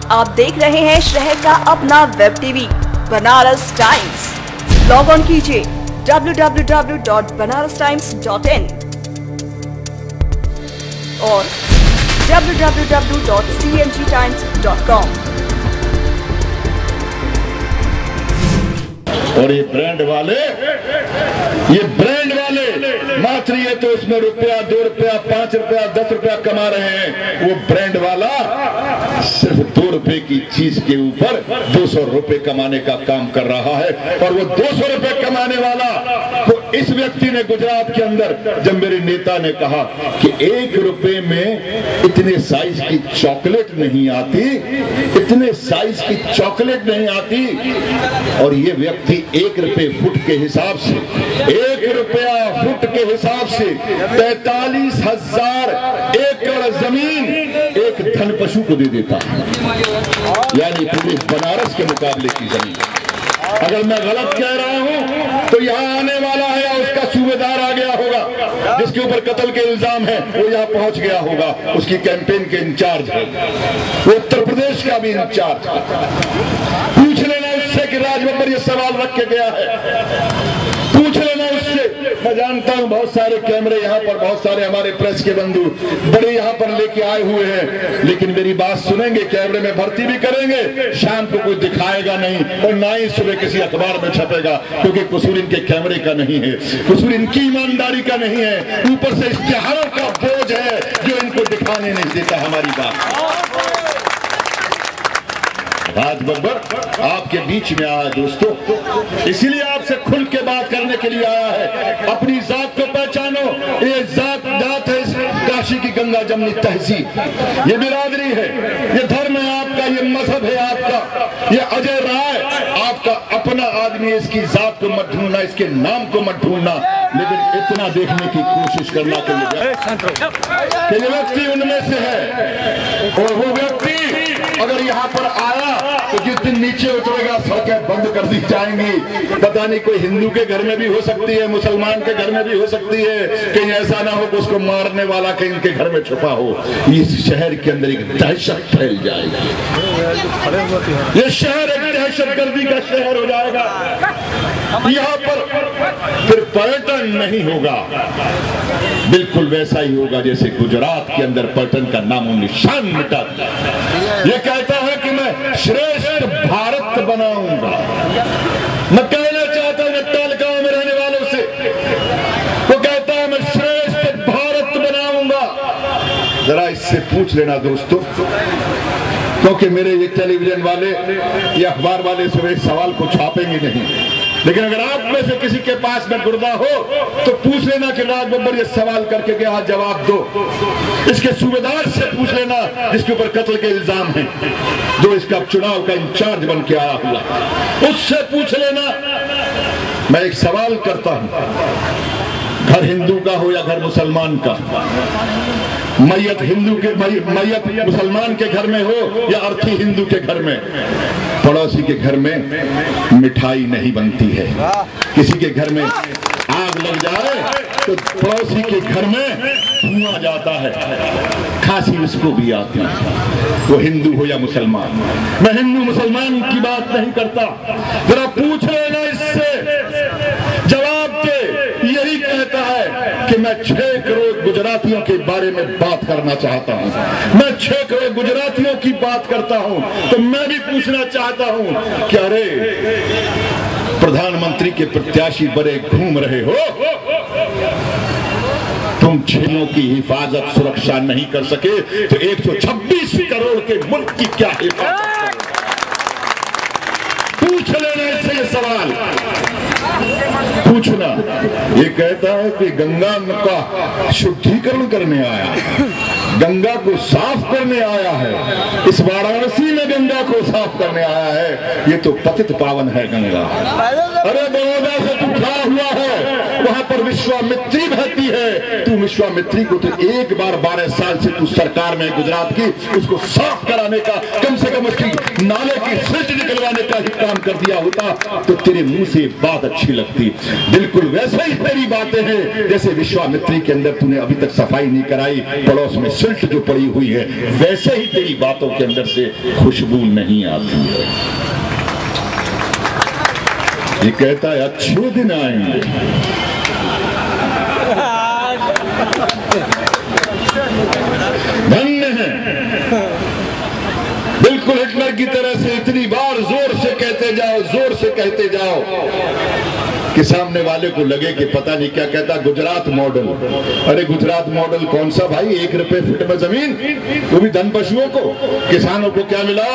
आप देख रहे हैं शहर का अपना web TV Banaras times. Log on कीजिए www.banarastimes.in और www.cngtimes.com। और ये ब्रांड वाले मात्र ये तो उसमें रुपया 2 रुपया 5 रुपया 10 रुपया कमा रहे हैं। वो ब्रांड वाला सिर्फ 2 रुपए की चीज के ऊपर 200 रुपए कमाने का काम कर रहा है। और वो 200 रुपए कमाने वाला तो इस व्यक्ति ने गुजरात के अंदर, जब मेरे नेता ने कहा कि 1 रुपए में इतने साइज की चॉकलेट नहीं आती, इतने साइज की चॉकलेट नहीं आती, और ये व्यक्ति 1 रुपए फुट के हिसाब से 1 रुपया फुट के हिसाब से 43,000 एकड़ जमीन एक धन पशु को दे देता है, यानी पूरे बनारस के मुकाबले की जमीन। अगर मैं गलत कह रहा हूं तो यहां आने वाला है या उसका सूबेदार आ गया होगा जिसके ऊपर कत्ल के इल्जाम है, वो यहां पहुंच गया होगा, उसकी कैंपेन के इंचार्ज है, वो उत्तर प्रदेश का भी इंचार्ज है। पूछ लेना उससे कि राज बब्बर ये सवाल रख के गया है, पूछ लेना उससे। मैं जानता हूं बहुत सारे कैमरे यहां पर, बहुत सारे हमारे प्रेस के बंधु बड़े यहां पर लेके आए हुए हैं, लेकिन मेरी बात सुनेंगे, कैमरे में भर्ती भी करेंगे, शाम को कोई दिखाएगा नहीं और ना ही सुबह किसी अखबार में छपेगा, क्योंकि कसूर इनके कैमरे का नहीं है, कसूर इनकी ईमानदारी का नहीं है, ऊपर से इश्तिहारों का बोझ है जो इनको दिखाने नहीं देता हमारी बात। राज बब्बर आपके बीच में आया दोस्तों, इसीलिए आपसे खुल के बात करने के लिए आया है। अपनी जात को पहचानो, ये जात है इस काशी की गंगा जमनी तहजीब, ये बिरादरी है, ये धर्म है आपका, ये मजहब है आपका, ये अजय राय आपका अपना आदमी है। इसकी जात को मत ढूंढना, इसके नाम को मत ढूंढना, लेकिन इतना देखने की कोशिश करना कि ये व्यक्ति उनमें से है। और वो व्यक्ति अगर यहाँ पर आया तो जिस दिन नीचे उतरेगा सड़कें बंद कर दी जाएंगी। पता नहीं कोई हिंदू के घर में भी हो सकती है, मुसलमान के घर में भी हो सकती है, कहीं ऐसा ना हो कि उसको मारने वाला कहीं इनके घर में छुपा हो। इस शहर के अंदर एक दहशत फैल जाएगी, ये शहर एक दहशतगर्दी का शहर हो जाएगा। यहाँ पर फिर पर्यटन नहीं होगा, बिल्कुल वैसा ही होगा जैसे गुजरात के अंदर पर्यटन का नामो निशान मिटा दिया। ये कहता है कि मैं श्रेष्ठ भारत बनाऊंगा। मैं कहना चाहता हूं नट्टाल गांव में रहने वालों से, वो कहता है मैं श्रेष्ठ भारत बनाऊंगा। जरा इससे पूछ लेना दोस्तों, क्योंकि मेरे ये टेलीविजन वाले या अखबार वाले सुबह सवाल को छापेंगे नहीं, लेकिन अगर आप में से किसी के पास में गुर्दा हो तो पूछ लेना कि राज बब्बर ये सवाल करके गया, जवाब दो। इसके सूबेदार से पूछ लेना जिसके ऊपर कत्ल के इल्जाम है, जो इसका चुनाव का इंचार्ज बन के आया हुआ, उससे पूछ लेना। मैं एक सवाल करता हूं, घर हिंदू का हो या घर मुसलमान का, मैयत मुसलमान के घर में हो या अर्थी हिंदू के घर में, पड़ोसी के घर में मिठाई नहीं बनती है। किसी के घर में आग लग जाए तो पड़ोसी के घर में धुआं जाता है, खांसी उसको भी आती है, वो हिंदू हो या मुसलमान। मैं हिंदू मुसलमान की बात नहीं करता, जरा पूछ लेना इससे, जवाब दे। यही कहता है कि मैं 6 करोड़ गुजरातियों के बारे में बात करना चाहता हूं, मैं 6 करोड़ गुजरातियों की बात करता हूं, तो मैं भी पूछना चाहता हूं कि अरे प्रधानमंत्री के प्रत्याशी बड़े घूम रहे हो, तुम 6 की हिफाजत सुरक्षा नहीं कर सके तो 126 करोड़ के मुल्क की क्या हिफाजत? पूछ लेना इससे ये सवाल, पूछना। ये कहता है कि गंगा का शुद्धिकरण करने आया, गंगा को साफ करने आया है, इस वाराणसी में गंगा को साफ करने आया है। ये तो पतित पावन है गंगा। अरे बड़ौदा से तू खड़ा हुआ है, वहां पर विश्वामित्री बहती है। तू विश्वामित्री को तो एक बार 12 साल से तू सरकार में गुजरात की, उसको साफ कराने का, कम से कम उसकी नाले की सिल्ट निकलवाने का ही काम कर दिया होता तो तेरे मुंह से बात अच्छी लगती। बिल्कुल वैसे ही तेरी बातें हैं जैसे विश्वामित्री के अंदर तूने अभी तक सफाई नहीं कराई, पड़ोस में सिल्ट जो पड़ी हुई है, वैसे ही तेरी बातों के अंदर से खुशबू नहीं आती है। ये कहता है अच्छे दिन आएंगे, धन्य है। बिल्कुल हिटलर की तरह से इतनी बार जोर से कहते जाओ, जोर से कहते जाओ कि सामने वाले को लगे कि पता नहीं क्या कहता, गुजरात मॉडल। अरे गुजरात मॉडल कौन सा भाई, 1 रुपए फुट में जमीन, वो भी धन पशुओं को। किसानों को क्या मिला,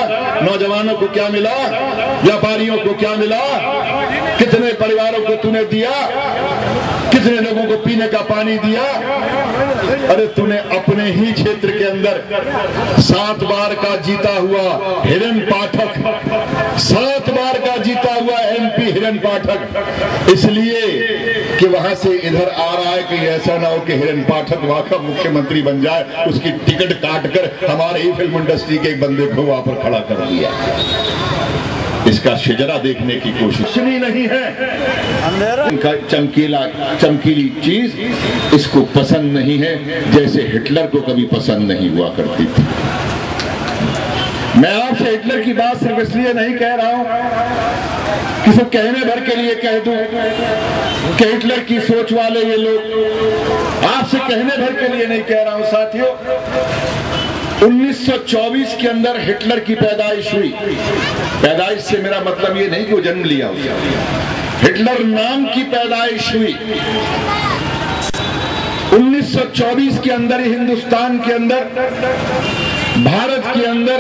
नौजवानों को क्या मिला, व्यापारियों को क्या मिला, कितने परिवारों को तूने दिया, कितने लोगों को पीने का पानी दिया। अरे तूने अपने ही क्षेत्र के अंदर 7 बार का जीता हुआ हिरन पाठक, 7 बार का जीता हुआ MP हिरन पाठक, इसलिए कि वहां से इधर आ रहा है कि ऐसा ना हो कि हिरन पाठक वहां का मुख्यमंत्री बन जाए, उसकी टिकट काटकर हमारे ही फिल्म इंडस्ट्री के एक बंदे को वहां पर खड़ा कर दिया। इसका शिजरा देखने की कोशिश नहीं है। इनका चमकीली चीज इसको पसंद नहीं है, जैसे हिटलर को कभी पसंद नहीं हुआ करती थी। मैं आपसे हिटलर की बात सिर्फ इसलिए नहीं कह रहा हूं कि सिर्फ कहने भर के लिए कह दूं कि हिटलर की सोच वाले ये लोग, आपसे कहने भर के लिए नहीं कह रहा हूं साथियों। 1924 के अंदर हिटलर की पैदाइश हुई। पैदाइश से मेरा मतलब ये नहीं कि वो जन्म लिया उसका, हिटलर नाम की पैदाइश हुई 1924 के अंदर। हिंदुस्तान के अंदर, भारत के अंदर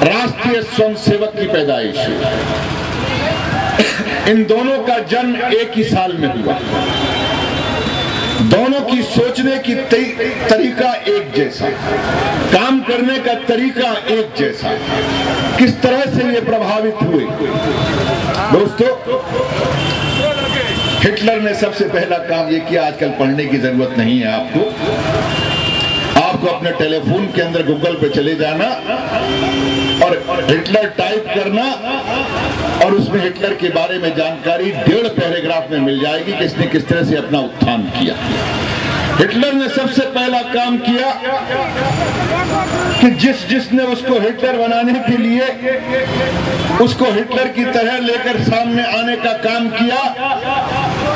राष्ट्रीय स्वयंसेवक की पैदाइश हुई। इन दोनों का जन्म एक ही साल में हुआ। दोनों की सोचने की तरीका एक जैसा, काम करने का तरीका एक जैसा। किस तरह से ये प्रभावित हुए दोस्तों? हिटलर ने सबसे पहला काम ये किया, आजकल पढ़ने की जरूरत नहीं है आपको अपने टेलीफोन के अंदर गूगल पे चले जाना और हिटलर टाइप करना और उसमें हिटलर के बारे में जानकारी 1.5 पैराग्राफ में मिल जाएगी कि इसने किस तरह से अपना उत्थान किया। हिटलर ने सबसे पहला काम किया कि जिसने उसको हिटलर बनाने के लिए उसको हिटलर की तरह लेकर सामने आने का काम किया,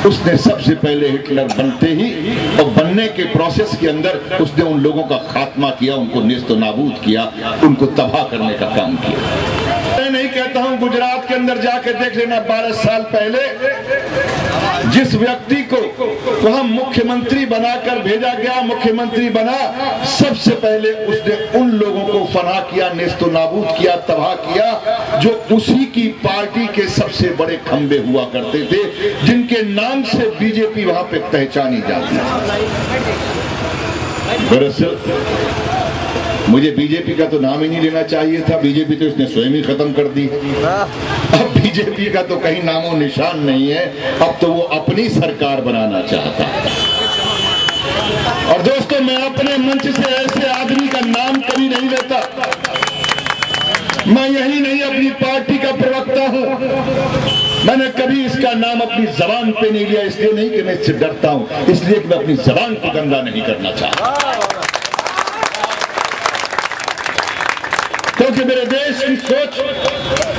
उसने सबसे पहले हिटलर बनते ही और बनने के प्रोसेस के अंदर उसने उन लोगों का खात्मा किया, उनको नेस्त नाबूद किया, उनको तबाह करने का काम किया। मैं नहीं कहता हूं, गुजरात के अंदर जाकर देख लेना, 12 साल पहले जिस व्यक्ति को वहां मुख्यमंत्री बनाकर भेजा गया, मुख्यमंत्री बना, सबसे पहले उसने उन लोगों को फना किया, नेस्त नाबूद किया, तबाह किया जो उसी की पार्टी के सबसे बड़े खंबे हुआ करते थे, जिनके नाम से बीजेपी वहां पे पहचानी जाती है। दरअसल मुझे बीजेपी का तो नाम ही नहीं लेना चाहिए था, बीजेपी तो इसने स्वयं ही खत्म कर दी। अब बीजेपी का तो कहीं नामो निशान नहीं है, अब तो वो अपनी सरकार बनाना चाहता है। और दोस्तों, मैं अपने मंच से ऐसे आदमी का नाम कभी नहीं लेता। मैं यही नहीं अपनी पार्टी का प्रवक्ता हूं, मैंने कभी इसका नाम अपनी जबान पे नहीं लिया, इसलिए नहीं कि मैं इससे डरता हूं, इसलिए कि मैं अपनी जबान को गंदा नहीं करना चाहता। क्योंकि मेरे देश की सोच,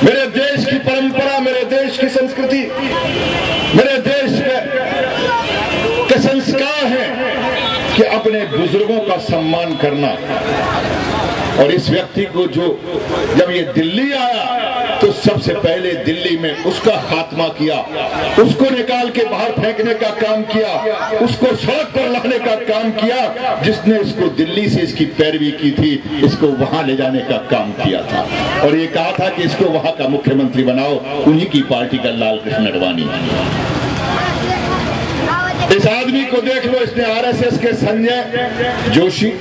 मेरे देश की परंपरा, मेरे देश की संस्कृति, मेरे देश के संस्कार हैं कि अपने बुजुर्गों का सम्मान करना। और इस व्यक्ति को जो जब ये दिल्ली आया तो सबसे पहले दिल्ली में उसका खात्मा किया, उसको निकाल के बाहर फेंकने का काम किया, उसको सड़क पर लाने का काम किया। जिसने इसको दिल्ली से इसकी पैरवी की थी, इसको वहां ले जाने का काम किया था और ये कहा था कि इसको वहां का मुख्यमंत्री बनाओ, उन्हीं की पार्टी का लाल कृष्ण अडवाणी। इस आदमी को देख लो, इसने RSS के संजय जोशी,